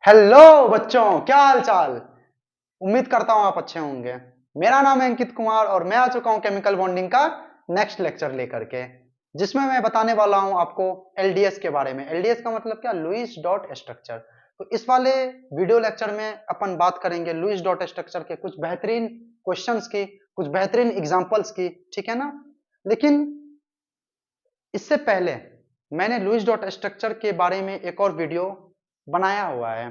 Hello बच्चों, क्या हाल चाल। उम्मीद करता हूं आप अच्छे होंगे। मेरा नाम है अंकित कुमार और मैं आ चुका हूं केमिकल बॉन्डिंग का नेक्स्ट लेक्चर लेकर के, जिसमें मैं बताने वाला हूं आपको एलडीएस के बारे में। एलडीएस का मतलब क्या? Lewis dot structure. तो इस वाले वीडियो लेक्चर में अपन बात करेंगे लुईस डॉट स्ट्रक्चर के कुछ बेहतरीन क्वेश्चंस की, कुछ बेहतरीन एग्जांपल्स की, ठीक है ना। लेकिन इससे पहले मैंने लुईस डॉट स्ट्रक्चर के बारे में एक और वीडियो बनाया हुआ है,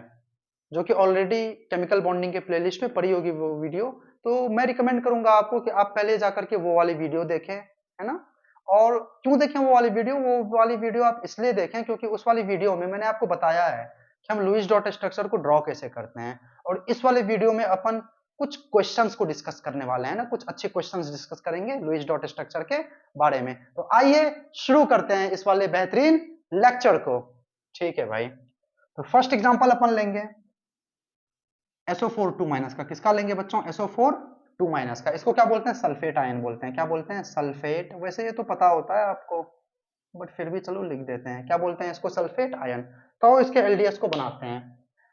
जो कि ऑलरेडी केमिकल बॉन्डिंग के प्लेलिस्ट में पड़ी होगी वो वीडियो। तो मैं रिकमेंड करूंगा आपको कि आप पहले जाकर के वो वाली वीडियो देखें, है ना। और क्यों देखें वो वाली वीडियो? वो वाली वीडियो आप इसलिए देखें क्योंकि उस वाली वीडियो में मैंने आपको बताया है कि हम लुईस डॉट स्ट्रक्चर को ड्रॉ कैसे करते हैं। और इस वाले वीडियो में अपन कुछ क्वेश्चंस को डिस्कस करने वाले हैं ना, कुछ अच्छे क्वेश्चंस डिस्कस करेंगे लुईस डॉट स्ट्रक्चर के बारे में। तो आइए शुरू करते हैं इस वाले बेहतरीन लेक्चर को। ठीक है भाई, तो फर्स्ट एग्जांपल अपन लेंगे SO4 2 माइनस का। किसका लेंगे बच्चों? SO4 2 माइनस का। इसको क्या बोलते हैं? सल्फेट आयन बोलते हैं। क्या बोलते हैं? सल्फेट। वैसे ये तो पता होता है आपको, बट फिर भी चलो लिख देते हैं। क्या बोलते हैं इसको? Sulphate ion. तो इसके एलडीएस को बनाते हैं।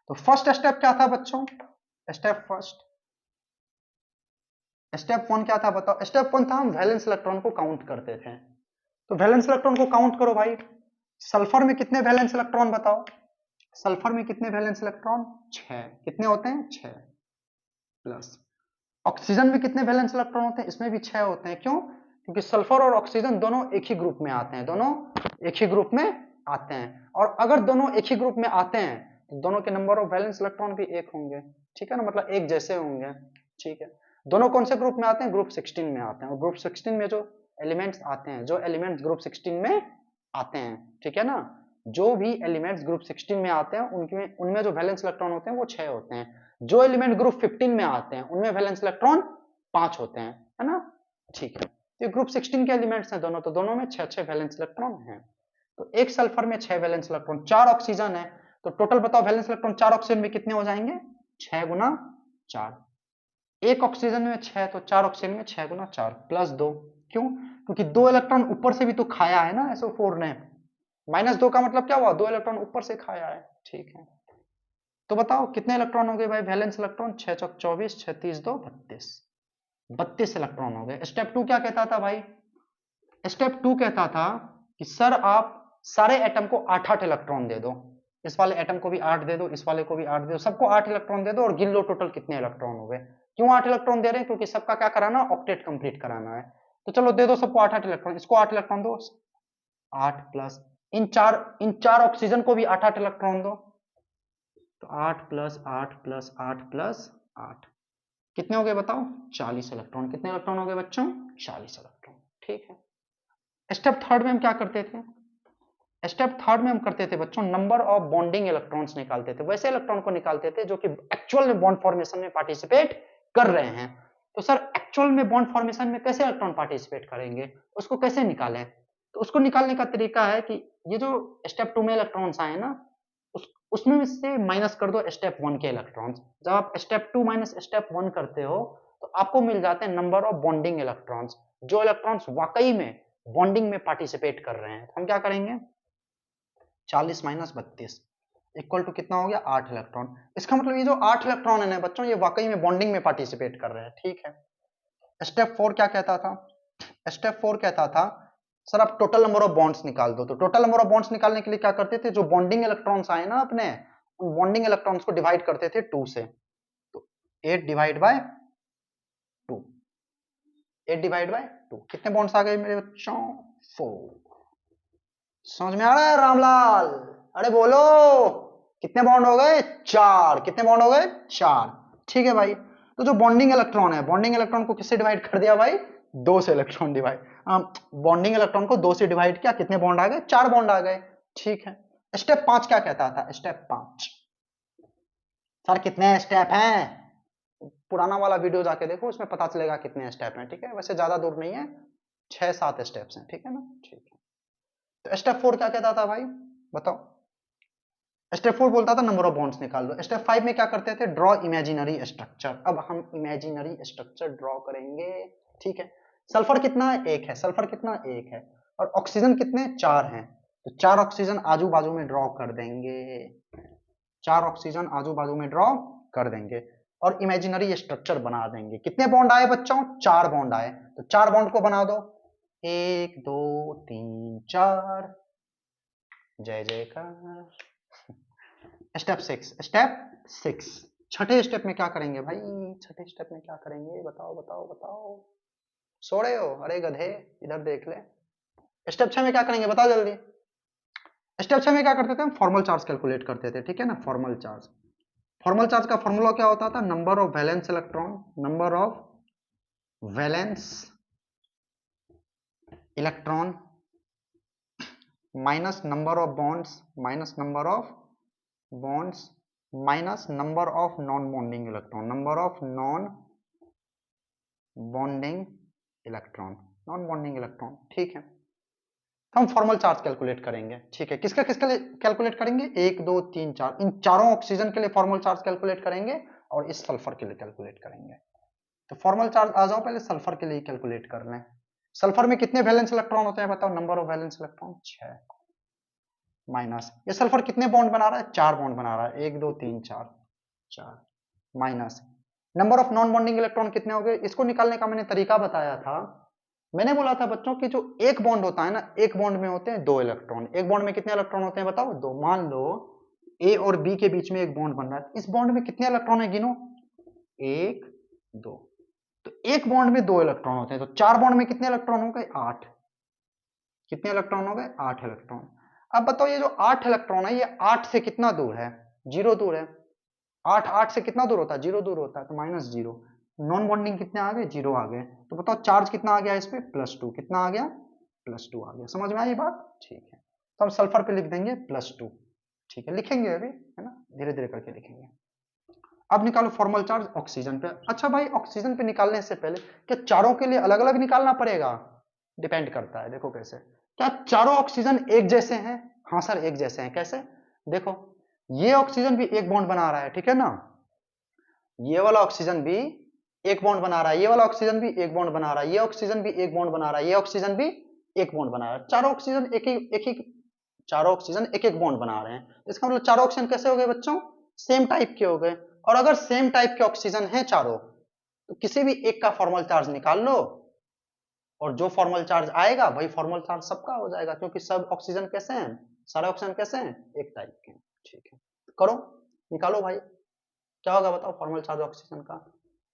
तो फर्स्ट स्टेप क्या था बच्चों? स्टेप फर्स्ट, स्टेप वन क्या था बताओ? स्टेप वन था हम वैलेंस इलेक्ट्रॉन को काउंट करते थे। तो वैलेंस इलेक्ट्रॉन को काउंट करो भाई। सल्फर में कितने वैलेंस इलेक्ट्रॉन बताओ? सल्फर में कितने वैलेंस इलेक्ट्रॉन? 6। कितने होते हैं? 6 प्लस। ऑक्सीजन में कितने वैलेंस इलेक्ट्रॉन होते हैं? इसमें भी 6 होते हैं। क्यों? क्योंकि सल्फर और ऑक्सीजन दोनों एक ही ग्रुप में आते हैं, दोनों एक ही ग्रुप में आते हैं। और अगर दोनों एक ही ग्रुप में आते हैं तो दोनों के नंबर ऑफ वैलेंस इलेक्ट्रॉन भी एक होंगे, ठीक है ना, मतलब एक जैसे होंगे। ठीक है। दोनों कौन से ग्रुप में आते हैं? ग्रुप 16 में आते हैं। और ग्रुप 16 में जो एलिमेंट्स आते हैं, जो एलिमेंट्स ग्रुप 16 में आते हैं, ठीक है ना, जो भी एलिमेंट्स ग्रुप 16 में आते हैं उनमें उनमें जो वैलेंस इलेक्ट्रॉन होते हैं वो 6 होते हैं। जो एलिमेंट ग्रुप 15 में आते हैं उनमें वैलेंस इलेक्ट्रॉन 5 होते हैं, है ना। ठीक है। तो ये ग्रुप 16 के एलिमेंट्स हैं दोनों, तो दोनों में 6 वैलेंस इलेक्ट्रॉन हैं। तो एक सल्फर में 6 वैलेंस इलेक्ट्रॉन, 4 ऑक्सीजन है। तो टोटल बताओ वैलेंस इलेक्ट्रॉन 4 ऑक्सीजन में कितने हो जाएंगे? 6 गुना 4। एक ऑक्सीजन में 6, तो 4 ऑक्सीजन में 6 गुना 4 प्लस 2। क्यों? क्योंकि 2 इलेक्ट्रॉन ऊपर से भी तो खाया है ना SO4 ने। -2 का मतलब क्या हुआ? 2 इलेक्ट्रॉन ऊपर से खाया है। ठीक है। तो बताओ कितने इलेक्ट्रॉन हो गए भाई वैलेंस इलेक्ट्रॉन? 6 चौक 24, 6 30 2 32, 32 इलेक्ट्रॉन हो गए। स्टेप टू क्या कहता था भाई? स्टेप टू कहता था कि सर आप सारे एटम को 8-8 इलेक्ट्रॉन दे दो। इस वाले एटम को भी 8 दे दो, इस वाले को भी 8 दे दो, सबको 8 इलेक्ट्रॉन दे दो और गिन लो टोटल कितने इलेक्ट्रॉन हो गए। क्यों 8 इलेक्ट्रॉन दे रहे हैं? क्योंकि सबका क्या कराना? ऑक्टेट कंप्लीट कराना है। तो चलो दे दो सबको 8-8 इलेक्ट्रॉन। इसको 8 इलेक्ट्रॉन दो, 8 प्लस इन चार ऑक्सीजन को भी 8-8 इलेक्ट्रॉन दो। तो 8 प्लस 8 प्लस 8 प्लस 8 कितने हो गए बताओ? 40 इलेक्ट्रॉन। कितने इलेक्ट्रॉन हो गए बच्चों? 40 इलेक्ट्रॉन। ठीक है। स्टेप थर्ड में हम क्या करते थे? स्टेप थर्ड में हम करते थे बच्चों नंबर ऑफ बॉन्डिंग इलेक्ट्रॉन्स निकालते थे। वैसे इलेक्ट्रॉन को निकालते थे जो कि एक्चुअल में बॉन्ड फॉर्मेशन में पार्टिसिपेट कर रहे हैं। तो सर एक्चुअल में बॉन्ड फॉर्मेशन में कैसे इलेक्ट्रॉन पार्टिसिपेट करेंगे, उसको कैसे निकालें? तो उसको निकालने का तरीका है कि ये जो स्टेप टू में इलेक्ट्रॉन्स आए ना, उसमें से माइनस कर दो स्टेप वन के इलेक्ट्रॉन्स। जब आप step two minus step one करते हो तो आपको मिल जाते हैं नंबर ऑफ बॉन्डिंग इलेक्ट्रॉन्स, जो इलेक्ट्रॉन्स वाकई में बॉन्डिंग में पार्टिसिपेट कर रहे हैं। हम क्या करेंगे? 40 माइनस 32 इक्वल टू कितना हो गया? 8 इलेक्ट्रॉन। इसका मतलब ये जो 8 इलेक्ट्रॉन है ना बच्चों, ये वाकई में बॉन्डिंग में पार्टिसिपेट कर रहे हैं। ठीक है। स्टेप फोर क्या कहता था? स्टेप फोर कहता था सर आप टोटल नंबर ऑफ बॉन्ड्स निकाल दो। तो टोटल नंबर ऑफ बॉन्ड्स निकालने के लिए क्या करते थे? जो बॉन्डिंग इलेक्ट्रॉन्स आए ना अपने, उन बॉन्डिंग इलेक्ट्रॉन्स को डिवाइड करते थे 2 से। तो 8 डिवाइड बाय 2, 8 डिवाइड बाय 2 कितने बॉन्ड्स आ गए मेरे बच्चों? 4। समझ में आ रहा है रामलाल? अरे बोलो कितने बॉन्ड हो गए? 4। कितने बॉन्ड हो गए? 4। ठीक है भाई। तो जो बॉन्डिंग इलेक्ट्रॉन है, बॉन्डिंग इलेक्ट्रॉन को किससे डिवाइड कर दिया भाई? 2 से इलेक्ट्रॉन डिवाइड, बॉन्डिंग इलेक्ट्रॉन को 2 से डिवाइड किया, कितने बॉन्ड आ गए? 4 बॉन्ड आ गए। ठीक है। स्टेप 5 क्या कहता था? स्टेप 5 सर कितने स्टेप हैं? पुराना वाला वीडियो जाके देखो, उसमें पता चलेगा कितने स्टेप हैं। ठीक है, वैसे ज्यादा दूर नहीं है, 6-7 स्टेप्स हैं। ठीक है ना। ठीक है। तो स्टेप 4 क्या कहता था भाई बताओ? स्टेप 4 बोलता था नंबर ऑफ बॉन्ड्स निकाल लो। स्टेप 5 में क्या करते थे? Draw imaginary structure. अब हम इमेजिनरी स्ट्रक्चर ड्रॉ करेंगे। ठीक है। सल्फर कितना है? 1 है। सल्फर कितना? 1 है। और ऑक्सीजन कितने? 4 हैं। तो 4 ऑक्सीजन आजू बाजू में ड्रॉ कर देंगे। 4 ऑक्सीजन आजू बाजू में ड्रॉ कर देंगे और इमेजिनरी स्ट्रक्चर बना देंगे। कितने बॉन्ड आए बच्चों? 4 बॉन्ड आए। तो 4 बॉन्ड को बना दो, 1 2 3 4, जय जयकार। स्टेप 6 छठे स्टेप में क्या करेंगे भाई? छठे स्टेप में क्या करेंगे? बताओ बताओ बताओ। सो रहे हो? अरे गधे, इधर देख ले। स्टेप 6 में क्या करेंगे बताओ जल्दी। स्टेप 6 में क्या करते थे हम? फॉर्मल चार्ज कैलकुलेट करते थे, ठीक है ना। फॉर्मल चार्ज, फॉर्मल चार्ज का फॉर्मूला क्या होता था? Number of valence electron, number of valence electron minus number of bonds, minus number of bonds minus number of non bonding electron, number of non bonding electron, non bonding electron, ठीक है। तो हम formal charge calculate करेंगे, ठीक है। किसका किसके लिए कैलकुलेट करेंगे? 1 2 3 4, इन चारों ऑक्सीजन के लिए फॉर्मल चार्ज कैलकुलेट करेंगे और इस सल्फर के लिए कैलकुलेट करेंगे। तो फॉर्मल चार्ज आ जाओ, पहले सल्फर के लिए कैलकुलेट कर लें। सल्फर में कितने वैलेंस इलेक्ट्रॉन होते हैं बताओ? Number of valence electron 6 minus ये सल्फर कितने बॉन्ड बना रहा है? 4 बॉन्ड बना रहा है, 1 2 3 4, 4 minus number of non bonding electron कितने हो गए? इसको निकालने का मैंने तरीका बताया था। मैंने बोला था बच्चों कि जो एक बॉन्ड होता है ना, एक बॉन्ड में होते हैं 2 इलेक्ट्रॉन। एक बॉन्ड में कितने इलेक्ट्रॉन होते हैं बताओ? 2। मान लो ए और बी के बीच में एक बॉन्ड बन रहा है, इस बॉन्ड में कितने इलेक्ट्रॉन है गिनो? 1 2। तो एक बॉन्ड में 2 इलेक्ट्रॉन होते हैं, तो 4 बॉन्ड में कितने इलेक्ट्रॉन हो गए? 8। कितने इलेक्ट्रॉन हो गए? 8 इलेक्ट्रॉन। अब बताओ ये जो 8 इलेक्ट्रॉन है, ये 8 से कितना दूर है? 0 दूर है। 8 से कितना दूर होता है? 0 दूर होता है, तो -0। नॉन बॉन्डिंग कितने आ गए? 0 आ गए। तो बताओ चार्ज कितना आ गया इस पे? +2। कितना आ गया? +2 आ गया। समझ में आई बात? ठीक है। तो हम सल्फर पे लिख देंगे +2, ठीक है। लिखेंगे अभी, है ना, धीरे धीरे करके लिखेंगे। अब निकालो फॉर्मल चार्ज ऑक्सीजन पे। अच्छा भाई, ऑक्सीजन पे निकालने से पहले क्या चारों के लिए अलग अलग निकालना पड़ेगा? डिपेंड करता है, देखो कैसे। क्या चारों ऑक्सीजन एक जैसे हैं? हाँ सर, एक जैसे हैं। कैसे? देखो, ये ऑक्सीजन भी एक बॉन्ड बना रहा है, ठीक है ना। ये वाला ऑक्सीजन भी एक बॉन्ड बना रहा है, ये वाला ऑक्सीजन भी एक बॉन्ड बना रहा है, ये ऑक्सीजन भी एक बॉन्ड बना रहा है, ये ऑक्सीजन भी एक बॉन्ड बना रहा है। चारों ऑक्सीजन एक ही चारों ऑक्सीजन एक एक बॉन्ड बना रहे हैं। इसका मतलब चारों ऑक्सीजन कैसे हो गए बच्चों? सेम टाइप के हो गए। और अगर सेम टाइप के ऑक्सीजन हैं चारों, तो किसी भी एक का फॉर्मल चार्ज निकाल लो और जो फॉर्मल चार्ज आएगा वही फॉर्मल चार्ज सबका हो जाएगा, क्योंकि सब ऑक्सीजन कैसे हैं? सारे ऑक्सीजन कैसे हैं? एक टाइप के। ठीक है, करो, निकालो भाई। क्या होगा बताओ फॉर्मल चार्ज ऑक्सीजन का?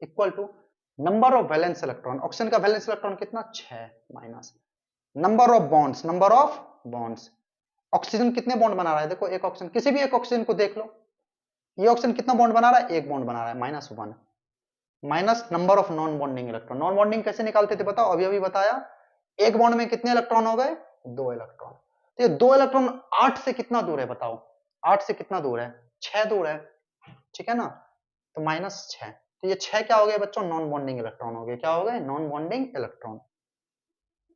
Equal to number of valence electron. Oxygen का वैलेंस इलेक्ट्रॉन कितना? 6 minus number of bonds, number of bonds. Oxygen कितने बॉन्ड बना रहा है? देखो, एक ऑक्सीजन, किसी भी एक ऑक्सीजन को देख लो, ये ऑक्सीजन कितना बॉन्ड बना रहा है? एक बॉन्ड बना रहा है, -1 minus number of non bonding electron. Non bonding कैसे निकालते थे बताओ? अभी अभी बताया। एक बॉन्ड में कितने इलेक्ट्रॉन हो गए? 2 इलेक्ट्रॉन। तो ये 2 इलेक्ट्रॉन 8 से कितना दूर है बताओ? 8 से कितना दूर है? 6 दूर है, ठीक है ना। तो -6, तो ये 6 क्या हो गए बच्चों? नॉन बॉन्डिंग इलेक्ट्रॉन हो गए। क्या हो गए? नॉन बॉन्डिंग इलेक्ट्रॉन,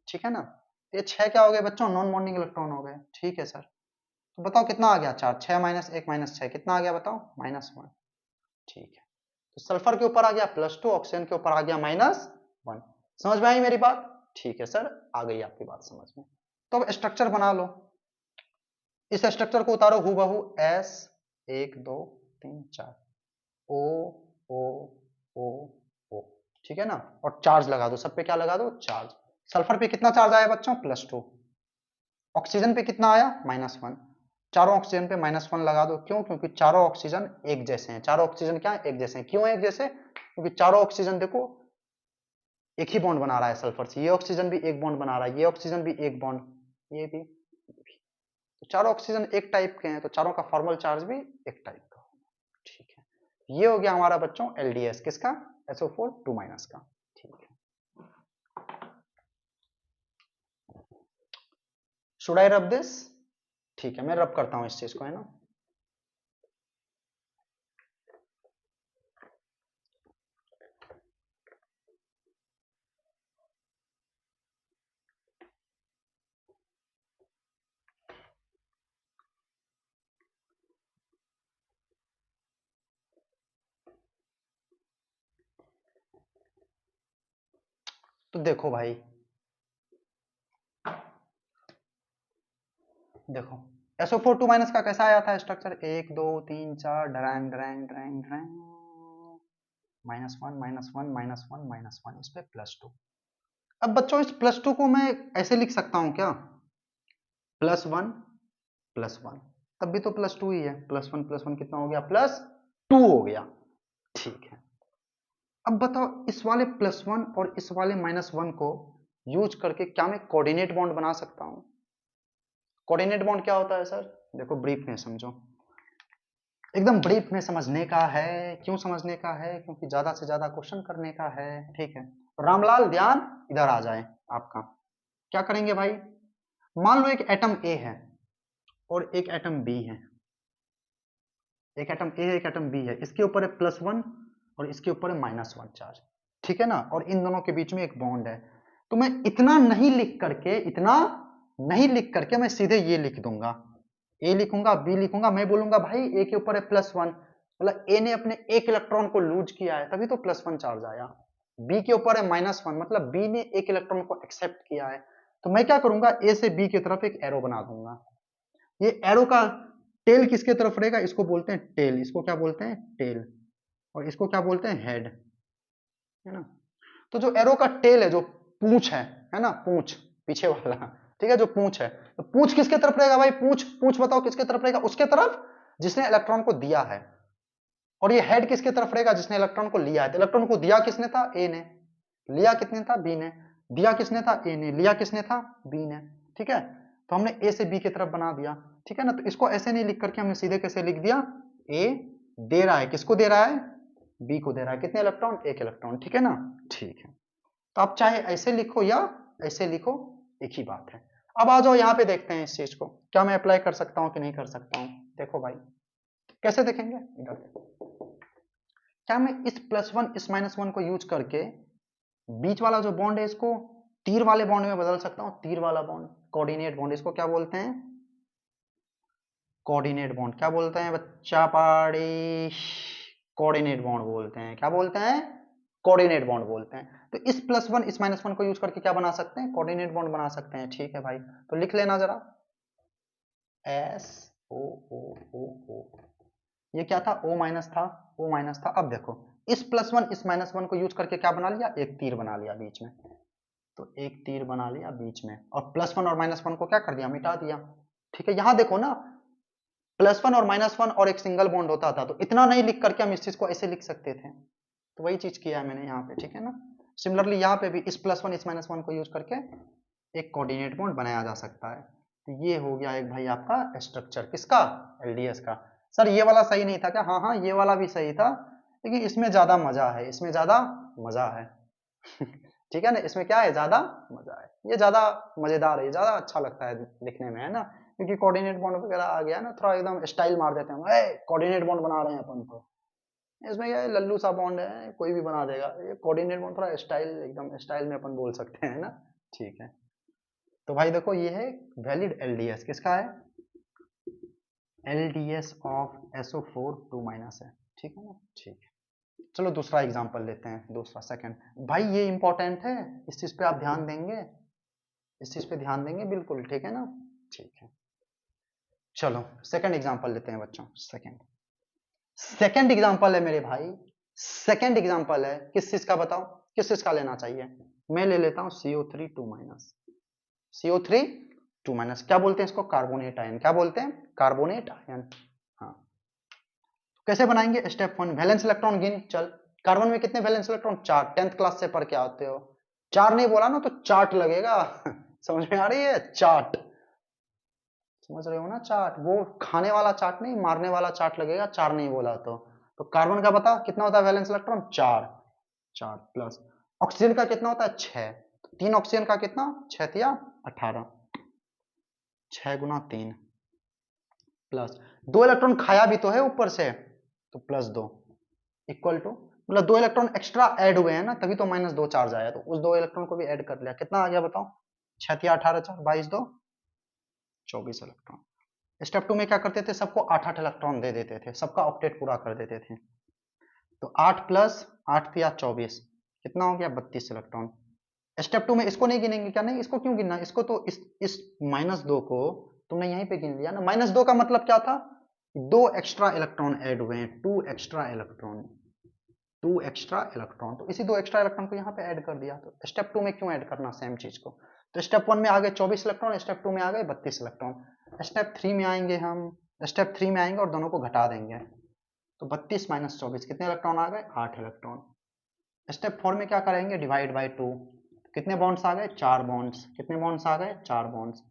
ठीक है ना। तो ये 6 क्या हो गए बच्चों? नॉन बॉन्डिंग इलेक्ट्रॉन हो गए, ठीक है सर। तो बताओ कितना आ गया चार्ज? 6 - 1 - 6 कितना आ गया बताओ? -1, ठीक है। तो सल्फर के ऊपर आ गया +2, ऑक्सीजन के ऊपर आ गया -1। समझ में आई मेरी बात? ठीक है सर, आ गई आपकी बात समझ में। तो अब स्ट्रक्चर बना लो। इस स्ट्रक्चर को उतारो हूबहू, S 1 2 3 4, O O O O, ठीक है ना। और चार्ज लगा दो, सब पे क्या लगा दो? चार्ज। सल्फर पे कितना चार्ज आया बच्चों? +2। ऑक्सीजन पे कितना आया? -1। चारों ऑक्सीजन पे -1 लगा दो। क्यों? क्योंकि चारों ऑक्सीजन एक जैसे हैं। चारों ऑक्सीजन क्या है? एक जैसे हैं। क्यों एक जैसे? क्योंकि चारों ऑक्सीजन देखो एक ही बॉन्ड बना रहा है सल्फर से। ये ऑक्सीजन भी एक बॉन्ड बना रहा है, ये ऑक्सीजन भी एक बॉन्ड, ये भी। तो चारों ऑक्सीजन एक टाइप के हैं, तो चारों का फॉर्मल चार्ज भी एक टाइप का होगा, ठीक है। ये हो गया हमारा बच्चों एलडीएस, किसका? SO4 2- का, ठीक है। Should I rub this? ठीक है, मैं रब करता हूं इस चीज को, है ना। तो देखो भाई, देखो SO4 2 माइनस का कैसा आया था structure, 1 2 3 4 drank drank drank drank, -1 -1 -1 -1, इस पे +2। अब बच्चों इस +2 को मैं ऐसे लिख सकता हूं क्या, +1 +1, तब भी तो +2 ही है, +1 +1 कितना हो गया, +2 हो गया। ठीक है, अब बताओ इस वाले +1 और इस वाले -1 को यूज करके क्या मैं कोऑर्डिनेट बॉन्ड बना सकता हूं। कोऑर्डिनेट बॉन्ड क्या होता है सर, देखो ब्रीफ में समझो, एकदम ब्रीफ में समझने का है। क्यों समझने का है, क्योंकि ज्यादा से ज्यादा क्वेश्चन करने का है। ठीक है, रामलाल ध्यान इधर आ जाए आपका। क्या करेंगे भाई, मान लो एक एटम ए है और एक एटम बी है, एक एटम ए एक एटम बी है, इसके ऊपर है +1 और इसके ऊपर है -1 चार्ज, ठीक है ना, और इन दोनों के बीच में एक बॉन्ड है। तो मैं इतना नहीं लिख करके मैं सीधे ये लिख दूंगा, ए लिखूंगा बी लिखूंगा, मैं बोलूंगा भाई ए के ऊपर है +1, मतलब ए ने अपने एक इलेक्ट्रॉन को लूज किया है तभी तो +1 चार्ज आया। बी के ऊपर है -1, मतलब बी ने एक इलेक्ट्रॉन को एक्सेप्ट किया है। तो मैं क्या करूंगा, ए से बी की तरफ एक एरो बना दूंगा। ये एरो का टेल किसके तरफ रहेगा, इसको बोलते हैं टेल, इसको क्या बोलते हैं टेल, और इसको क्या बोलते हैं हेड, है ना। तो जो एरो का टेल है, जो पूंछ है ना, पूंछ पीछे वाला, ठीक है, जो पूंछ है, तो पूंछ किसके तरफ रहेगा भाई, पूंछ पूंछ बताओ किसके तरफ रहेगा, उसके तरफ जिसने इलेक्ट्रॉन को दिया है। और ये हेड किसके तरफ रहेगा, जिसने इलेक्ट्रॉन को लिया है। तो इलेक्ट्रॉन को दिया किसने था, ए ने, लिया किसने था, बी ने, दिया किसने था, ए ने, लिया किसने था, बी ने। ठीक है, तो हमने ए से बी की तरफ बना दिया, ठीक है ना। तो इसको ऐसे नहीं लिख करके हमने सीधे कैसे लिख दिया, ए दे रहा है, किसको दे रहा है, बी को दे रहा है, कितने इलेक्ट्रॉन, एक इलेक्ट्रॉन, ठीक है ना। ठीक है, तो आप चाहे ऐसे लिखो या ऐसे लिखो, एक ही बात है। अब आ जाओ यहाँ पे देखते हैं इस चीज को, क्या मैं अप्लाई कर सकता हूँ कि नहीं कर सकता हूँ। देखो भाई कैसे देखेंगे, इधर देखो, क्या मैं इस +1 इस -1 को यूज करके बीच वाला जो बॉन्ड है इसको तीर वाले बॉन्ड में बदल सकता हूँ, तीर वाला बॉन्ड, कोऑर्डिनेट बॉन्ड, इसको क्या बोलते हैं, कोऑर्डिनेट बॉन्ड। क्या बोलते हैं बच्चा पाड़ी, कोऑर्डिनेट बॉन्ड बोलते हैं, क्या बोलते हैं, कोऑर्डिनेट बॉन्ड बोलते हैं। तो इस +1 इस -1 को यूज करके क्या बना सकते हैं, कोऑर्डिनेट बॉन्ड बना सकते हैं। ठीक है भाई, तो लिख लेना जरा, SO, ये क्या था, O- था, O- था। अब देखो इस +1 इस -1 को यूज करके क्या बना लिया, एक तीर बना लिया बीच में, तो एक तीर बना लिया बीच में, और +1 और -1 को क्या कर दिया, मिटा दिया। ठीक है, यहां देखो ना, +1 और -1 और एक सिंगल बॉन्ड होता था, तो इतना नहीं लिख करके हम इस चीज को ऐसे लिख सकते थे, तो वही चीज किया है मैंने यहाँ पे, ठीक है ना। सिमिलरली यहाँ पे भी इस +1 इस -1 को यूज करके एक कोऑर्डिनेट बॉन्ड बनाया जा सकता है। तो ये हो गया एक भाई आपका स्ट्रक्चर, किसका, एलडीएस का। सर ये वाला सही नहीं था क्या, हाँ हाँ ये वाला भी सही था, लेकिन इसमें ज्यादा मजा है, इसमें ज्यादा मजा है ठीक है ना, इसमें क्या है, ज्यादा मजा है, ये ज्यादा मजेदार है, ज्यादा अच्छा लगता है लिखने में, है ना। क्योंकि कोऑर्डिनेट बॉन्ड वगैरह आ गया ना, थोड़ा एकदम स्टाइल मार देते हैं, कोऑर्डिनेट बॉन्ड बना रहे हैं अपन तो, इसमें क्या है, लल्लू सा बॉन्ड है, कोई भी बना देगा। ये कोऑर्डिनेट बॉन्ड थोड़ा स्टाइल, एकदम स्टाइल में अपन बोल सकते हैं ना। ठीक है, तो भाई देखो ये है वैलिड एलडीएस, किसका है, एलडीएस ऑफ SO4 2 माइनस है, ठीक है ना। ठीक है, चलो दूसरा एग्जांपल लेते हैं, दूसरा सेकंड। भाई ये इंपॉर्टेंट है, इस चीज पे आप ध्यान देंगे, इस चीज पे ध्यान देंगे बिल्कुल, ठीक है ना। ठीक है, चलो सेकंड एग्जांपल लेते हैं बच्चों, सेकंड एग्जांपल है मेरे भाई, सेकंड एग्जांपल है, किस चीज का बताओ, किस चीज का लेना चाहिए। मैं ले लेता हूं CO3 2 माइनस, CO3 2 माइनस, क्या बोलते हैं इसको, कार्बोनेट आयन, क्या बोलते हैं, कार्बोनेट आयन। हाँ, कैसे बनाएंगे, स्टेप 1, वैलेंस इलेक्ट्रॉन गिन चल, कार्बन में कितने वैलेंस इलेक्ट्रॉन, 4, 10th क्लास से पढ़ के आते हो, 4 नहीं बोला ना तो चार्ट लगेगा समझ में आ रही है, चार्ट, समझ रहे हो ना, चार्ट, वो खाने वाला चार्ट नहीं, मारने वाला चार्ट लगेगा, 4 नहीं बोला तो कार्बन का बता कितना होता है वैलेंस इलेक्ट्रॉन, 4, 4 प्लस ऑक्सीजन का कितना होता है, 6, 3 ऑक्सीजन का कितना, 6 या 18, 6 गुना 3 प्लस 2 इलेक्ट्रॉन खाया भी तो है ऊपर से, तो +2 इक्वल टू, मतलब 2 इलेक्ट्रॉन एक्स्ट्रा ऐड हुए हैं ना, तभी तो -2 चार्ज आया, तो उस 2 इलेक्ट्रॉन को भी ऐड कर लिया, कितना आ गया बताओ, 6 या 18 4 22 2 24 इलेक्ट्रॉन। स्टेप 2 में क्या करते थे, सबको 8 इलेक्ट्रॉन दे देते थे, सबका ऑक्टेट पूरा कर देते थे, तो 8 प्लस 8 या 24 कितना हो गया, 32 इलेक्ट्रॉन। स्टेप 2 में इसको नहीं गिनेंगे क्या, नहीं इसको क्यों गिनना, इसको तो इस -2 को तुमने यहीं पे गिन लिया ना। -2 का मतलब क्या था, 2 एक्स्ट्रा इलेक्ट्रॉन ऐड हुए हैं, 2 एक्स्ट्रा इलेक्ट्रॉन, 2 एक्स्ट्रा इलेक्ट्रॉन। तो इसी 2 एक्स्ट्रा इलेक्ट्रॉन को यहाँ पे ऐड कर दिया। तो स्टेप 2 में क्यों ऐड करना सेम चीज को। तो स्टेप 1 में आ गए 24 इलेक्ट्रॉन, स्टेप 2 में आ गए 32 इलेक्ट्रॉन। स्टेप 3 में आएंगे हम, स्टेप 3 में आएंगे और दोनों को घटा देंगे। तो 32 माइनस 24 कितने इलेक्ट्रॉन आ गए, 8 इलेक्ट्रॉन। स्टेप 4 में क्या करेंगे, डिवाइड बाई 2। कितने बॉन्ड्स आ गए, 4 बॉन्ड्स। कितने बॉन्ड्स आ गए, 4 बॉन्ड्स।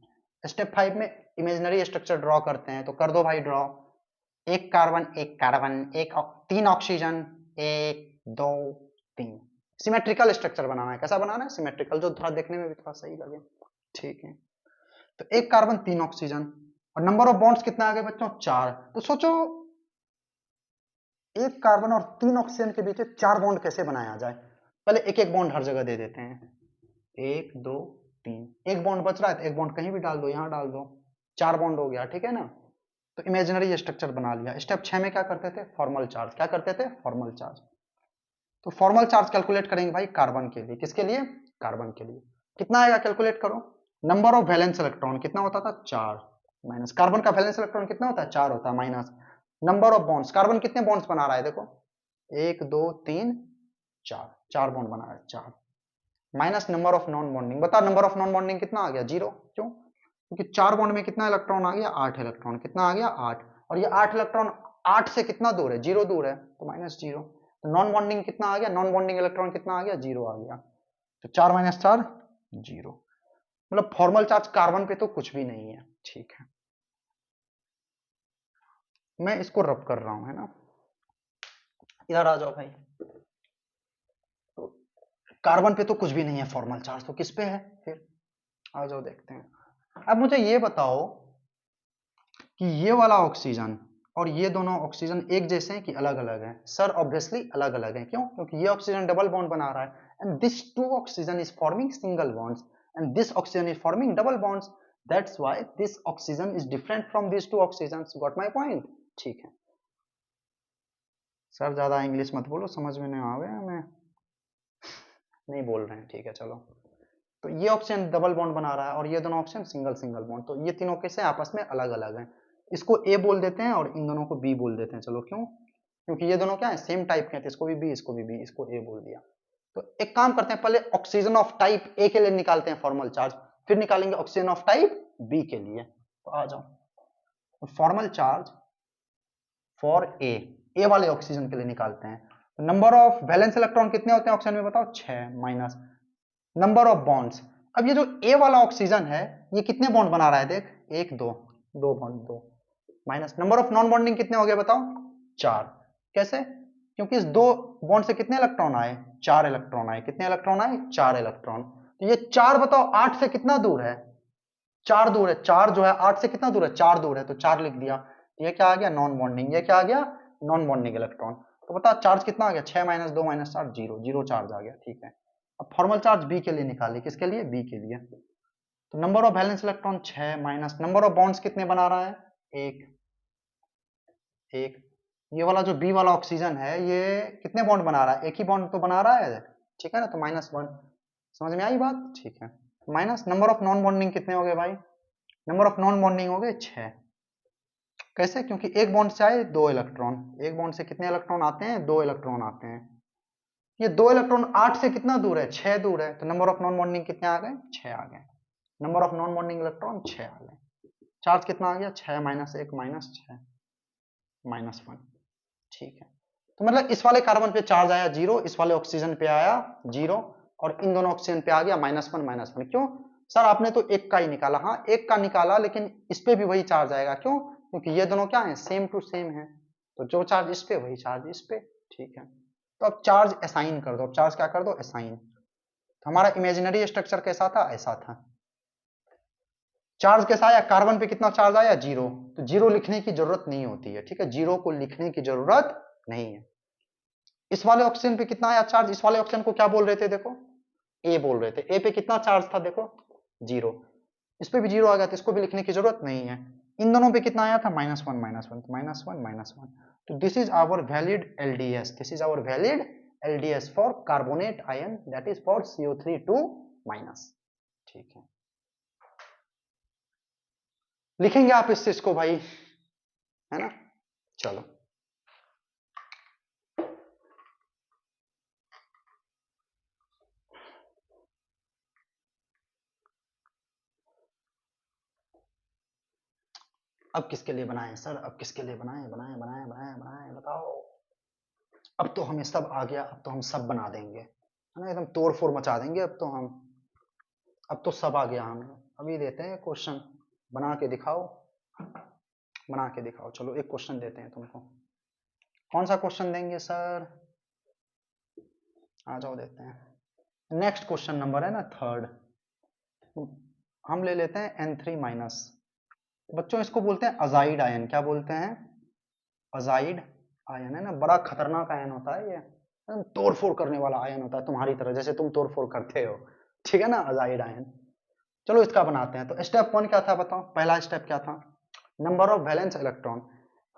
स्टेप 5 में इमेजिनरी स्ट्रक्चर ड्रॉ करते हैं, तो कर दो भाई ड्रॉ। एक कार्बन, एक कार्बन, एक 3 ऑक्सीजन, 1 2 3। सिमेट्रिकल स्ट्रक्चर बनाना है। कैसा बनाना है, सिमेट्रिकल, जो थोड़ा देखने में भी थोड़ा सही लगे। ठीक है, तो एक कार्बन 3 ऑक्सीजन, और नंबर ऑफ बॉन्ड्स कितना आ गए बच्चों, 4। तो सोचो एक कार्बन और 3 ऑक्सीजन के बीच 4 बॉन्ड कैसे बनाया जाए। पहले एक एक बॉन्ड हर जगह दे देते हैं, 1 2 3। एक बॉन्ड बच रहा है तो एक बॉन्ड कहीं भी डाल दो, यहां डाल दो, 4 बॉन्ड हो गया, ठीक है ना। तो इमेजिनरी स्ट्रक्चर बना लिया। स्टेप 6 में क्या करते थे, फॉर्मल चार्ज। क्या करते थे, फॉर्मल चार्ज। तो फॉर्मल चार्ज कैलकुलेट करेंगे भाई कार्बन के लिए। किसके लिए, कार्बन के लिए। कितना आएगा, कैलकुलेट करो। नंबर ऑफ वैलेंस इलेक्ट्रॉन कितना होता था, 4, माइनस कार्बन का वैलेंस इलेक्ट्रॉन कितना होता है, 4 होता है, minus number of bonds, carbon कितने बॉन्ड्स बना रहा है देखो, 1 2 3 4, 4 बॉन्ड बना रहा है, 4, minus number of non bonding. बता नंबर ऑफ नॉन बॉन्डिंग कितना आ गया, 0। क्यों, क्योंकि 4 बॉन्ड में कितना इलेक्ट्रॉन आ गया, 8 इलेक्ट्रॉन। कितना आ गया, 8। और ये 8 इलेक्ट्रॉन 8 से कितना दूर है, 0 दूर है, तो -0। तो नॉन बॉन्डिंग कितना आ गया, नॉन बॉन्डिंग इलेक्ट्रॉन कितना आ गया, 0 आ गया। तो 4 - 4 0। मतलब फॉर्मल चार्ज कार्बन पे तो कुछ भी नहीं है। ठीक है, मैं इसको रब कर रहा हूं, है ना। इधर आ जाओ भाई। तो कार्बन पे तो कुछ भी नहीं है फॉर्मल चार्ज, तो किस पे है फिर, आ जाओ देखते हैं। अब मुझे ये बताओ कि ये वाला ऑक्सीजन और ये दोनों ऑक्सीजन एक जैसे हैं कि अलग अलग हैं। सर ऑब्वियसली अलग अलग हैं। क्यों, क्योंकि ये ऑक्सीजन डबल बॉन्ड बना रहा है, and this two oxygen is forming single bonds, and this oxygen is forming double bonds. That's why this oxygen is different from this two oxygen. Got my point. ठीक है sir, ज्यादा English मत बोलो, समझ में नहीं आवे हमें। नहीं बोल रहे हैं, ठीक है चलो। तो ये ऑक्सीजन डबल बॉन्ड बना रहा है और ये दोनों ऑक्सीजन सिंगल सिंगल बॉन्ड। तो ये तीनों कैसे आपस में अलग अलग हैं। इसको ए बोल देते हैं और इन दोनों को बी बोल देते हैं। चलो क्यों, क्योंकि ये दोनों क्या है, सेम टाइप के हैं। तो इसको भी बी, इसको भी बी, इसको ए बोल दिया। तो एक काम करते हैं, पहले ऑक्सीजन ऑफ टाइप ए के लिए निकालते हैं फॉर्मल चार्ज, फिर निकालेंगे ऑक्सीजन ऑफ टाइप बी के लिए। तो आ जाओ, फॉर्मल चार्ज फॉर ए वाले ऑक्सीजन के लिए निकालते हैं। तो नंबर ऑफ वैलेंस इलेक्ट्रॉन कितने होते हैं ऑक्सीजन में बताओ, 6, माइनस नंबर ऑफ बॉन्ड्स। अब ये जो ए वाला ऑक्सीजन है ये कितने बॉन्ड बना रहा है देख, 1 2, 2 bond 2, minus number of non bonding कितने हो गए बताओ, 4। कैसे, क्योंकि इस 2 बॉन्ड से कितने इलेक्ट्रॉन आए, 4 इलेक्ट्रॉन आए। कितने इलेक्ट्रॉन आए, 4 इलेक्ट्रॉन। तो ये 4 बताओ 8 से कितना दूर है, 4 दूर है। 4 जो है 8 से कितना दूर है, 4 दूर है, तो 4 लिख दिया। ये क्या आ गया, नॉन बॉन्डिंग। ये क्या आ गया, नॉन बॉन्डिंग इलेक्ट्रॉन। तो बता चार्ज कितना आ गया, 6 - 2 - 4 0, 0 चार्ज आ गया। ठीक है, अब फॉर्मल चार्ज बी के लिए निकालिए। किसके लिए, बी के लिए। तो number of valence electron 6, minus number of bonds कितने बना रहा है, 1 1। ये वाला जो बी वाला ऑक्सीजन है ये कितने बॉन्ड बना रहा है, एक ही बॉन्ड तो बना रहा है, ठीक है ना। तो -1, समझ में आई बात। ठीक है, minus number of non bonding कितने हो गए भाई, नंबर ऑफ नॉन बॉन्डिंग हो गए 6। कैसे, क्योंकि एक बॉन्ड से आए 2 इलेक्ट्रॉन। एक बॉन्ड से कितने इलेक्ट्रॉन आते हैं, 2 इलेक्ट्रॉन आते हैं। ये 2 इलेक्ट्रॉन 8 से कितना दूर है, 6 दूर है। तो नंबर ऑफ नॉन बॉन्डिंग कितने आ गए, 6 आ गए। Number of non bonding electron 6 आ गए। चार्ज कितना आ गया, 6 - 1 -6 -1। ठीक है, तो मतलब इस वाले कार्बन पे चार्ज आया 0, इस वाले ऑक्सीजन पे आया 0, और इन दोनों ऑक्सीजन पे आ गया -1 -1। क्यों सर, आपने तो एक का ही निकाला। हाँ एक का निकाला, लेकिन इस पे भी वही चार्ज आएगा। क्यों, क्योंकि ये दोनों क्या है, सेम टू सेम है। तो जो चार्ज इस पे वही चार्ज इस पे। ठीक है, तो अब चार्ज असाइन कर दो। अब चार्ज क्या कर दो, असाइन। तो हमारा इमेजिनरी स्ट्रक्चर कैसा था, ऐसा था। चार्ज कैसा आया, कार्बन पे कितना चार्ज आया, 0। तो 0 लिखने की जरूरत नहीं होती है। ठीक है, 0 को लिखने की जरूरत नहीं है। इस वाले ऑक्सीजन पे कितना आया चार्ज, इस वाले ऑक्सीजन को क्या बोल रहे थे देखो, ए बोल रहे थे। ए पे कितना चार्ज था देखो, 0। इस पे भी 0 आ गया, तो इसको भी लिखने की जरूरत नहीं है। इन दोनों पे कितना आया था, -1 -1, तो -1 -1। तो this is our valid LDS. This is our valid LDS for carbonate ion, that is for CO3 2-। ठीक है, लिखेंगे आप इस चीज को भाई, है ना। चलो अब किसके लिए बनाए सर, अब किसके लिए बनाए, बनाए बनाए बनाए बनाए बताओ। अब तो हमें सब आ गया, अब तो हम सब बना देंगे, है ना, एकदम तोड़ फोड़ मचा देंगे अब तो हम। अब तो सब आ गया हमें। अभी देते हैं क्वेश्चन, बना के दिखाओ, बना के दिखाओ। चलो एक क्वेश्चन देते हैं तुमको। कौन सा क्वेश्चन देंगे सर, आ जाओ देते हैं। नेक्स्ट क्वेश्चन नंबर है ना थर्ड, हम ले लेते हैं N3 माइनस। बच्चों इसको बोलते हैं अजाइड आयन, क्या बोलते हैं, अजाइड आयन, है ना। बड़ा खतरनाक आयन होता है ये, एकदम तोड़ फोड़ करने वाला आयन होता है, तुम्हारी तरह जैसे तुम तोड़ फोड़ करते हो, ठीक है ना, अजाइड आयन। चलो इसका बनाते हैं। तो स्टेप 1 क्या था बताओ, पहला स्टेप क्या था, नंबर ऑफ वैलेंस इलेक्ट्रॉन।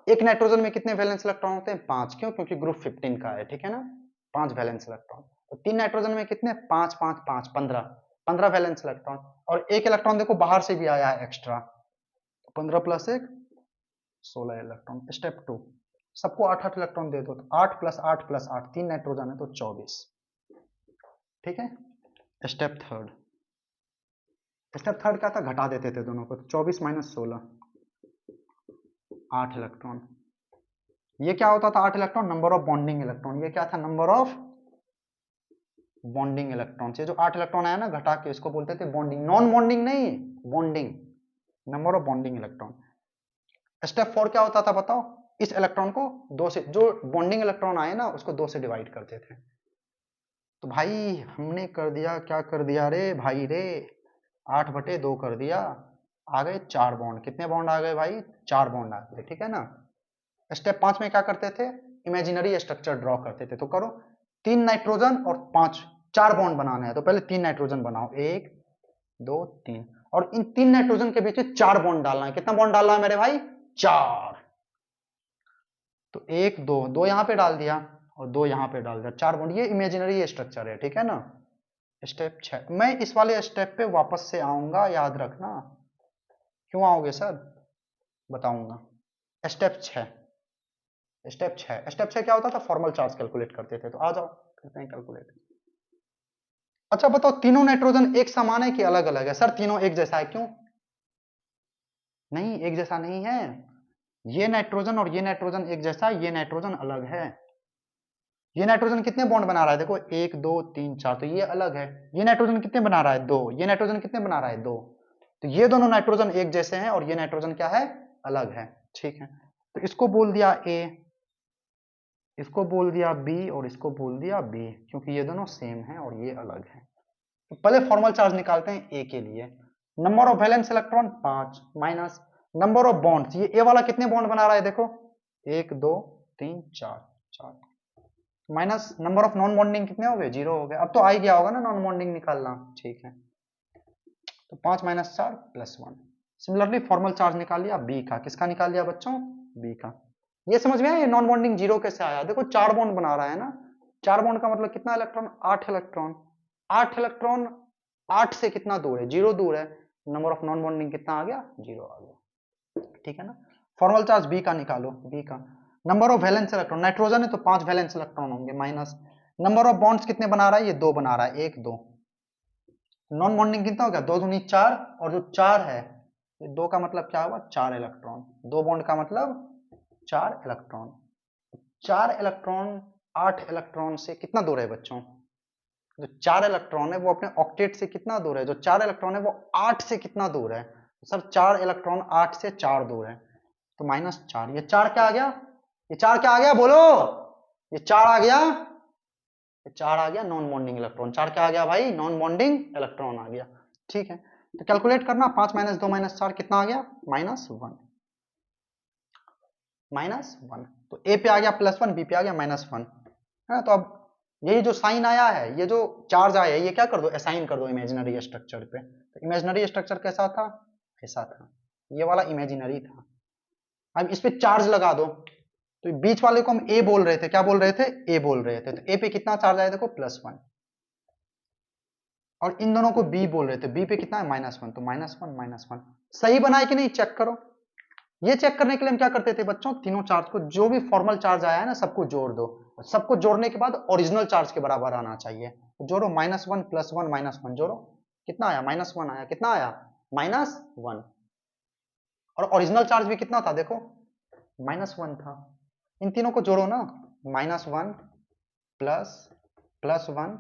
एक नाइट्रोजन में कितने वैलेंस इलेक्ट्रॉन होते हैं, 5, क्यों, क्योंकि ग्रुप 15 का है, ठीक है ना, 5 वैलेंस इलेक्ट्रॉन। तो 3 नाइट्रोजन में कितने, 5 5 5 15, 15 वैलेंस इलेक्ट्रॉन। और एक इलेक्ट्रॉन देखो बाहर से भी आया है एक्स्ट्रा, 15 प्लस 1 16 इलेक्ट्रॉन। स्टेप 2, सबको 8 8 इलेक्ट्रॉन दे दो, तो 8 प्लस 8 प्लस 8, 3 नाइट्रोजन है तो 24, ठीक है। स्टेप थर्ड, स्टेप थर्ड क्या था, घटा देते थे दोनों को, तो 24 माइनस 16, 8 इलेक्ट्रॉन। ये क्या होता था 8 electron, number of bonding electron. ये क्या था, नंबर ऑफ बॉन्डिंग इलेक्ट्रॉन। से जो 8 इलेक्ट्रॉन आया ना घटा के, इसको बोलते थे बॉन्डिंग, नॉन बॉन्डिंग नहीं, bonding, number of bonding electron. Step 4 क्या होता था बताओ, इस इलेक्ट्रॉन को दो से, जो बॉन्डिंग इलेक्ट्रॉन आए ना उसको 2 से डिवाइड करते थे। तो भाई हमने कर दिया, क्या कर दिया रे भाई रे, 8/2 कर दिया, आ गए 4 बॉन्ड। कितने बॉन्ड आ गए भाई, 4 बॉन्ड आ गए, ठीक है ना। स्टेप 5 में क्या करते थे, इमेजिनरी स्ट्रक्चर ड्रॉ करते थे। तो करो, 3 नाइट्रोजन और 5, 4 बॉन्ड बनाना है, तो पहले 3 नाइट्रोजन बनाओ, 1 2 3, और इन 3 नाइट्रोजन के बीच में 4 बॉन्ड डालना है। कितना बॉन्ड डालना है मेरे भाई, 4। तो 1 2 2 यहां पे डाल दिया और 2 यहां पे डाल दिया, 4 बॉन्ड। ये इमेजिनरी स्ट्रक्चर है, ठीक है ना। स्टेप 6, मैं इस वाले स्टेप पे वापस से आऊंगा, याद रखना। क्यों आओगे सर, बताऊंगा। स्टेप 6, स्टेप 6 क्या होता था, फॉर्मल चार्ज कैलकुलेट करते थे। तो आ जाओ करते हैं कैलकुलेट। अच्छा बताओ, तीनों नाइट्रोजन एक समान है कि अलग अलग है, सर तीनों एक जैसा है, क्यों, नहीं एक जैसा नहीं है। ये नाइट्रोजन और ये नाइट्रोजन एक जैसा है, ये नाइट्रोजन अलग है। ये नाइट्रोजन कितने बॉन्ड बना रहा है, देखो 1 2 3 4, तो ये अलग है। ये नाइट्रोजन कितने बना रहा है, 2। ये नाइट्रोजन कितने बना रहा है, 2। तो ये दोनों नाइट्रोजन एक जैसे हैं और ये नाइट्रोजन क्या है, अलग है, ठीक है। तो इसको बोल दिया ए, इसको बोल दिया बी, और इसको बोल दिया बी, क्योंकि ये दोनों सेम है और ये अलग है। तो पहले फॉर्मल चार्ज निकालते हैं ए के लिए। Number of valence electron 5 minus number of bonds, ये ए वाला कितने बॉन्ड बना रहा है देखो, 1 2 3 4 4, minus number of non bonding कितने हो गए, 0 हो गए। अब तो आ ही गया होगा ना नॉन बॉन्डिंग निकालना, ठीक है। तो 5 minus 4 plus 1। Similarly formal charge निकाल लिया बी का, किसका निकाल लिया बच्चों, बी का। ये समझ में आया, ये नॉन बॉन्डिंग 0 कैसे आया, देखो 4 बॉन्ड बना रहा है ना, 4 बॉन्ड का मतलब कितना इलेक्ट्रॉन, 8 इलेक्ट्रॉन। 8 इलेक्ट्रॉन 8 से कितना दूर है, 0 दूर है। नंबर ऑफ नॉन बॉन्डिंग कितना आ गया, 0 आ गया, ठीक है ना। फॉर्मल चार्ज बी का निकालो, बी का number of valence electron, nitrogen है तो 5 वैलेंस इलेक्ट्रॉन होंगे, माइनस नंबर ऑफ बॉन्ड्स कितने बना रहा है, ये 2 बना रहा है, 1 2। नॉन बॉन्डिंग कितना हो गया, 2 दूनी 4, और जो 4 है, ये 2 का मतलब क्या हुआ, 4 इलेक्ट्रॉन। 2 बॉन्ड का मतलब 4 इलेक्ट्रॉन। 4 इलेक्ट्रॉन 8 इलेक्ट्रॉन से कितना दूर है बच्चों, जो 4 इलेक्ट्रॉन है वो अपने ऑक्टेट से कितना दूर है, जो 4 इलेक्ट्रॉन है वो 8 से कितना दूर है, सर 4 इलेक्ट्रॉन 8 से 4 दूर है, तो -4। ये 4 क्या आ गया, ये 4 क्या आ गया बोलो, ये 4 आ गया, ये 4 आ गया नॉन बॉन्डिंग इलेक्ट्रॉन। 4 क्या आ गया भाई, नॉन बॉन्डिंग इलेक्ट्रॉन आ गया, ठीक है। तो कैलकुलेट करना, 5 - 2 - 4 कितना आ गया, -1, -1। तो ए पे आ गया +1, बी पे आ गया -1, है ना। तो अब यही जो साइन आया है, ये जो चार्ज आया है, ये क्या कर दो, असाइन कर दो इमेजिनरी स्ट्रक्चर पे। तो इमेजिनरी स्ट्रक्चर कैसा था, ऐसा था, ये वाला इमेजिनरी था। अब इस पे चार्ज लगा दो, तो बीच वाले को हम ए बोल रहे थे, क्या बोल रहे थे, ए बोल रहे थे। तो ए पे कितना चार्ज आया देखो, +1, और इन दोनों को बी बोल रहे थे, बी पे कितना है, -1, तो -1 -1। सही बना है कि नहीं चेक करो। ये चेक करने के लिए हम क्या करते थे बच्चों, तीनों चार्ज को, जो भी फॉर्मल चार्ज आया है ना सबको जोड़ दो, सबको जोड़ने के बाद ओरिजिनल चार्ज के बराबर आना चाहिए। तो जोड़ो, -1 + 1 -1 जोड़ो, कितना आया, -1 आया, कितना आया, -1। और ओरिजिनल चार्ज भी कितना था देखो, -1 था। इन तीनों को जोड़ो ना, -1 ++1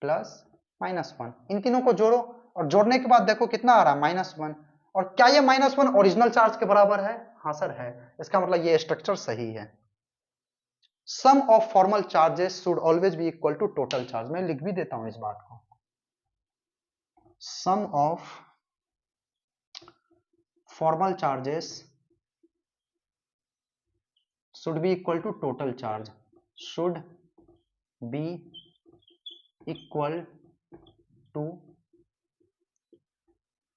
+-1, इन तीनों को जोड़ो और जोड़ने के बाद देखो कितना आ रहा है, -1। और क्या ये -1 ओरिजिनल चार्ज के बराबर है, हाँ सर है, इसका मतलब ये स्ट्रक्चर सही है। Sum of formal charges should always be equal to total charge. मैं लिख भी देता हूं इस बात को, sum of formal charges should be equal to total charge, should be equal to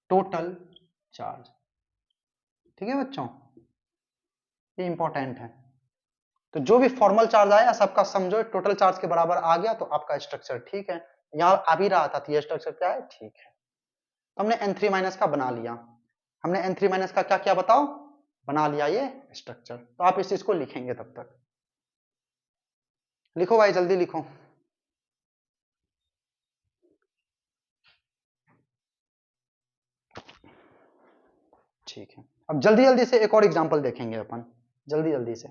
total charge। ठीक है बच्चों, ये इंपॉर्टेंट है। तो जो भी फॉर्मल चार्ज आया सबका समझो टोटल चार्ज के बराबर आ गया तो आपका स्ट्रक्चर ठीक है। यहां आ भी रहा था तो ये स्ट्रक्चर क्या है, ठीक है। तो हमने N3- का बना लिया, हमने N3- का क्या क्या बताओ, बना लिया ये स्ट्रक्चर। तो आप इस चीज को लिखेंगे, तब तक लिखो भाई, जल्दी लिखो। ठीक है, अब जल्दी जल्दी से एक और एग्जांपल देखेंगे अपन, जल्दी जल्दी से।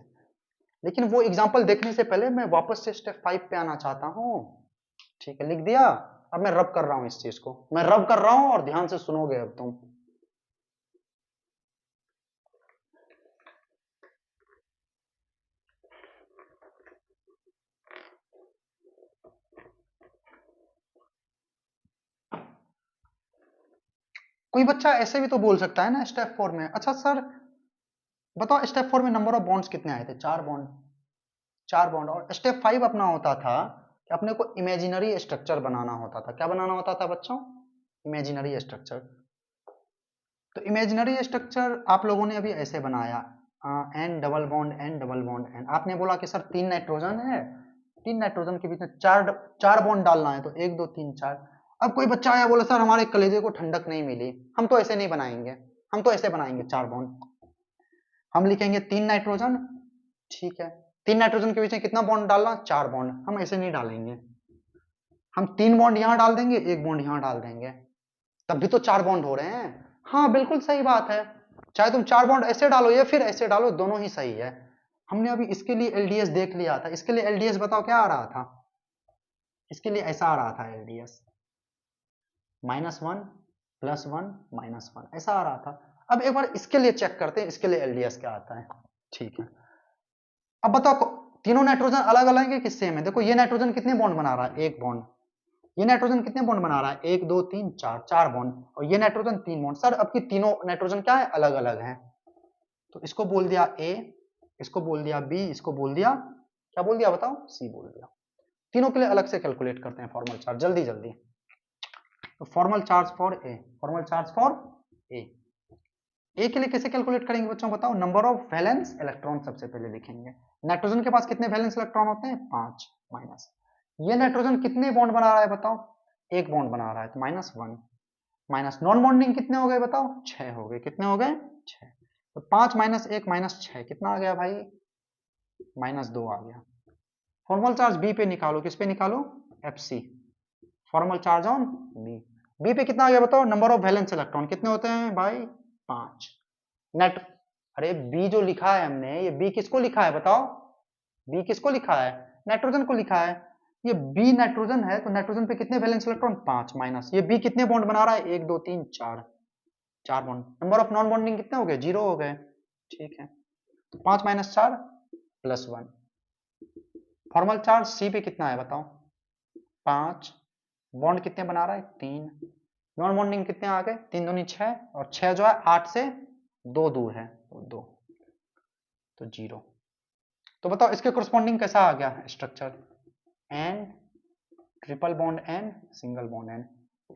लेकिन वो एग्जांपल देखने से पहले मैं वापस से स्टेप 5 पे आना चाहता हूं। ठीक है, लिख दिया। अब मैं रब कर रहा हूं इस चीज को, मैं रब कर रहा हूं और ध्यान से सुनोगे अब तुम। कोई बच्चा ऐसे भी तो बोल सकता है ना स्टेप 4 में, अच्छा सर बताओ स्टेप 4 में नंबर ऑफ बॉन्ड्स कितने आए थे, 4 बॉन्ड, 4 बॉन्ड। और स्टेप 5 अपना होता था कि अपने को इमेजिनरी स्ट्रक्चर बनाना होता था। क्या बनाना होता था बच्चों, इमेजिनरी स्ट्रक्चर। तो इमेजिनरी स्ट्रक्चर आप लोगों ने अभी ऐसे बनाया, N double bond N double bond N. आपने बोला कि सर 3 नाइट्रोजन है, 3 नाइट्रोजन के बीच में चार बॉन्ड डालना है, तो 1 2 3 4। अब कोई बच्चा आया बोला सर हमारे कलेजे को ठंडक नहीं मिली, हम तो ऐसे नहीं बनाएंगे, हम तो ऐसे बनाएंगे 4 बॉन्ड। हम लिखेंगे 3 नाइट्रोजन, ठीक है, 3 नाइट्रोजन के बीच में कितना बॉन्ड डालना, 4 बॉन्ड। हम ऐसे नहीं डालेंगे, हम 3 बॉन्ड यहां डाल देंगे, 1 बॉन्ड यहां डाल देंगे, तब भी तो 4 बॉन्ड हो रहे हैं। हाँ बिल्कुल सही बात है, चाहे तुम 4 बॉन्ड ऐसे डालो या फिर ऐसे डालो, दोनों ही सही है। हमने अभी इसके लिए एलडीएस देख लिया था, इसके लिए एलडीएस बताओ क्या आ रहा था, इसके लिए ऐसा आ रहा था एलडीएस, -1 +1 -1 ऐसा आ रहा था। अब एक बार इसके लिए चेक करते हैं, इसके लिए एलडीएस क्या आता है। ठीक है, अब बताओ तीनों नाइट्रोजन अलग अलग है कि सेम है। देखो ये नाइट्रोजन कितने बॉन्ड बना रहा है, 1 बॉन्ड। ये नाइट्रोजन कितने बॉन्ड बना रहा है, 1 2 3 4, 4 बॉन्ड। और ये नाइट्रोजन 3 बॉन्ड। सर अब की तीनों नाइट्रोजन क्या है, अलग अलग है। तो इसको बोल दिया ए, इसको बोल दिया बी, इसको बोल दिया, क्या बोल दिया बताओ, सी बोल दिया। तीनों के लिए अलग से कैलकुलेट करते हैं फॉर्मल चार्ज, जल्दी जल्दी। तो formal charge for A, formal charge for A, A के लिए कैसे कैलकुलेट करेंगे बच्चों बताओ, नंबर ऑफ वैलेंस इलेक्ट्रॉन सबसे पहले लिखेंगे। नाइट्रोजन के पास कितने वैलेंस इलेक्ट्रॉन होते हैं, 5 माइनस। ये नाइट्रोजन कितने बॉन्ड बना रहा है बताओ, 1 बॉन्ड बना रहा है, तो -1 माइनस नॉन बॉन्डिंग कितने हो गए बताओ, 6 हो गए। कितने हो गए, 6। तो 5 - 1 -6 कितना आ गया भाई, -2 आ गया। फॉर्मल चार्ज बी पे निकालो, किस पे निकालो, FC, formal charge on B. B पे कितना आ गया बताओ, नंबर ऑफ वैलेंस इलेक्ट्रॉन कितने होते हैं भाई, 5। नेट, अरे बी जो लिखा है हमने, ये बी किसको लिखा है बताओ, बी किसको लिखा है, नाइट्रोजन को लिखा है। ये बी नाइट्रोजन है, तो नाइट्रोजन पे कितने वैलेंस इलेक्ट्रॉन, 5 माइनस। ये बी कितने बॉन्ड बना रहा है, 1 2 3 4, 4 bond. Number of non bonding कितने हो गए, 0 हो गए। ठीक है, तो 5 - 4 +1। फॉर्मल चार्ज सी पे कितना है बताओ, 5। बॉन्ड कितने बना रहा है, 3। नॉन बॉन्डिंग कितने आ गए, 3 दूनी 6, और 6 जो है 8 से 2 दूर है, तो 2, तो 0। तो बताओ इसके कोरस्पॉन्डिंग कैसा आ गया structure, N triple bond N single bond N.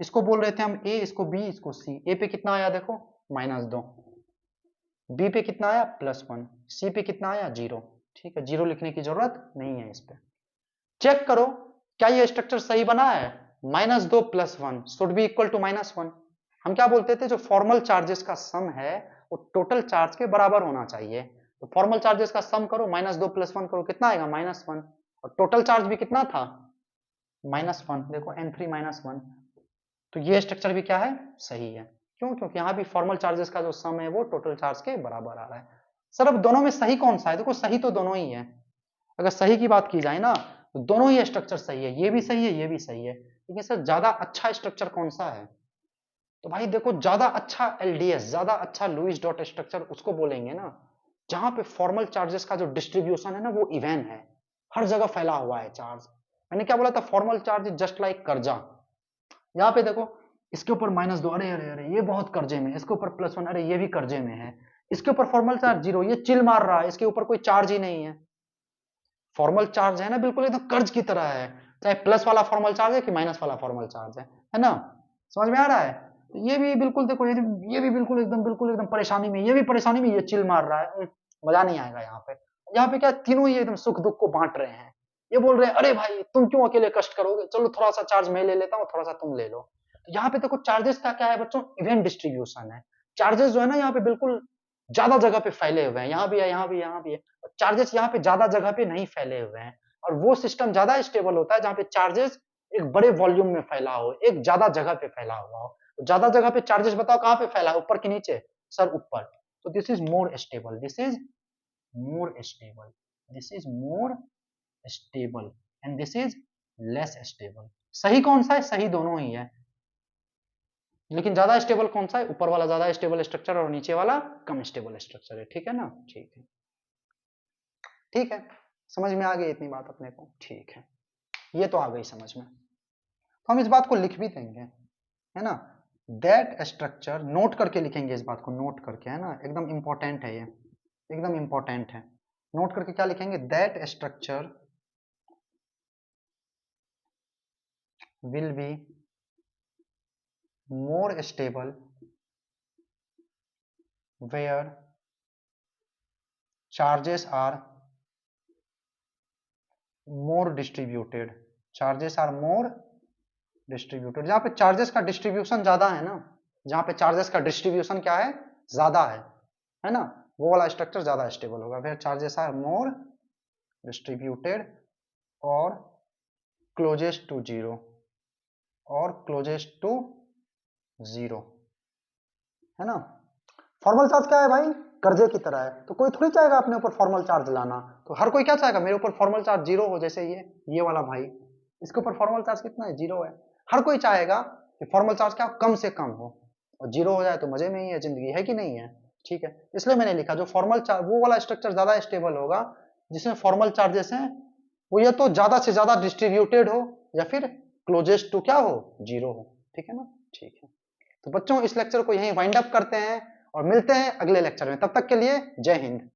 इसको बोल रहे थे हम ए, इसको बी, इसको सी। ए पे कितना आया देखो, -2, बी पे कितना आया, +1, सी पे कितना आया, 0। ठीक है, 0 लिखने की जरूरत नहीं है इस पे। चेक करो क्या ये स्ट्रक्चर सही बना है, -2 + 1 शुड बी इक्वल टू -1। हम क्या बोलते थे, जो फॉर्मल चार्जेस का सम है वो टोटल चार्ज के बराबर होना चाहिए। तो फॉर्मल चार्जेस का सम करो, -2 + 1 करो, कितना आएगा -1, और टोटल चार्ज भी कितना था -1, देखो N3 -1। तो ये स्ट्रक्चर भी क्या है, सही है। क्यों? क्योंकि यहाँ भी फॉर्मल चार्जेस का जो सम है वो टोटल चार्ज के बराबर आ रहा है। सर अब दोनों में सही कौन सा है, देखो सही तो दोनों ही है। अगर सही की बात की जाए ना तो दोनों ही स्ट्रक्चर सही है, ये भी सही है, ये भी सही है। लेकिन सर ज्यादा अच्छा स्ट्रक्चर कौन सा है, तो भाई देखो ज्यादा अच्छा एलडीएस, ज्यादा अच्छा लुईस डॉट स्ट्रक्चर उसको बोलेंगे ना जहां पे फॉर्मल चार्जेस का जो डिस्ट्रीब्यूशन है ना वो इवन है, हर जगह फैला हुआ है चार्ज। मैंने क्या बोला था, फॉर्मल चार्ज जस्ट लाइक कर्जा। यहाँ पे देखो इसके ऊपर -2, अरे अरे अरे ये बहुत कर्जे में, इसके ऊपर +1, अरे ये भी कर्जे में है, इसके ऊपर फॉर्मल चार्ज 0, ये चिल मार रहा है, इसके ऊपर कोई चार्ज ही नहीं है। फॉर्मल चार्ज है ना बिल्कुल एकदम कर्ज की तरह है, चाहे प्लस वाला फॉर्मल चार्ज है कि माइनस वाला फॉर्मल चार्ज है ना। समझ में आ रहा है? तो ये भी बिल्कुल देखो, ये भी बिल्कुल एकदम परेशानी में, ये भी परेशानी में, ये चिल मार रहा है, मजा नहीं आएगा यहाँ पे। यहाँ पे क्या तीनों ही एकदम सुख दुख को बांट रहे हैं। ये बोल रहे हैं अरे भाई तुम क्यों अकेले कष्ट करोगे, चलो थोड़ा सा चार्ज मैं ले लेता हूँ, थोड़ा सा तुम ले लो। तो यहाँ पे देखो चार्जेस का क्या है बच्चों, इवेंट डिस्ट्रीब्यूशन है। चार्जेस जो है ना यहाँ पे बिल्कुल ज्यादा जगह पे फैले हुए हैं, यहाँ भी है, यहाँ भी, यहाँ भी है। चार्जेस यहाँ पे ज्यादा जगह पे नहीं फैले हुए हैं, और वो सिस्टम ज्यादा स्टेबल होता है जहाँ पे चार्जेस एक बड़े वॉल्यूम में फैला हो, एक ज्यादा जगह पे फैला हुआ हो। तो ज्यादा जगह पे चार्जेस बताओ कहाँ पे फैला है, ऊपर कि नीचे, सर ऊपर। तो this is more stable, this is more stable, this is more stable, and this is less stable. सही कौन सा है, सही दोनों ही है, लेकिन ज्यादा स्टेबल कौन सा है, ऊपर वाला ज्यादा स्टेबल स्ट्रक्चर और नीचे वाला कम स्टेबल स्ट्रक्चर है, ठीक है ना। ठीक है, ठीक है, समझ में आ गई इतनी बात अपने को, ठीक है, ये तो आ गई समझ में। तो हम इस बात को लिख भी देंगे, है ना, दैट स्ट्रक्चर, नोट करके लिखेंगे इस बात को, नोट करके, है ना, एकदम इंपॉर्टेंट है ये, एकदम इंपॉर्टेंट है। नोट करके क्या लिखेंगे, that structure will be more stable where charges are more distributed, charges are more distributed. जहां पे चार्जेस का डिस्ट्रीब्यूशन ज्यादा है ना, जहां पे चार्जेस का डिस्ट्रीब्यूशन क्या है, ज्यादा है ना, वो वाला स्ट्रक्चर ज्यादा स्टेबल होगा। फिर चार्जेस आर मोर डिस्ट्रीब्यूटेड और क्लोजेस्ट टू जीरो, और क्लोजेस्ट टू जीरो, है ना। फॉर्मल चार्ज क्या है भाई, कर्जे की तरह है, तो कोई थोड़ी चाहेगा अपने ऊपर फॉर्मल चार्ज लाना। तो हर कोई क्या चाहेगा, मेरे ऊपर फॉर्मल चार्ज 0 हो, जैसे ये वाला भाई, इसके ऊपर फॉर्मल चार्ज कितना है, 0 है। हर कोई चाहेगा कि फॉर्मल चार्ज क्या कम से कम हो, और 0 हो जाए तो मजे में ही है जिंदगी, है कि नहीं है। ठीक है, इसलिए मैंने लिखा जो फॉर्मल चार्ज, वो वाला स्ट्रक्चर ज्यादा स्टेबल होगा जिसमें फॉर्मल चार्जेस हैं वो या तो ज्यादा से ज्यादा डिस्ट्रीब्यूटेड हो, या फिर क्लोजेस्ट टू क्या हो, 0 हो। ठीक है ना, ठीक है। तो बच्चों इस लेक्चर को यहीं वाइंड अप करते हैं और मिलते हैं अगले लेक्चर में, तब तक के लिए जय हिंद।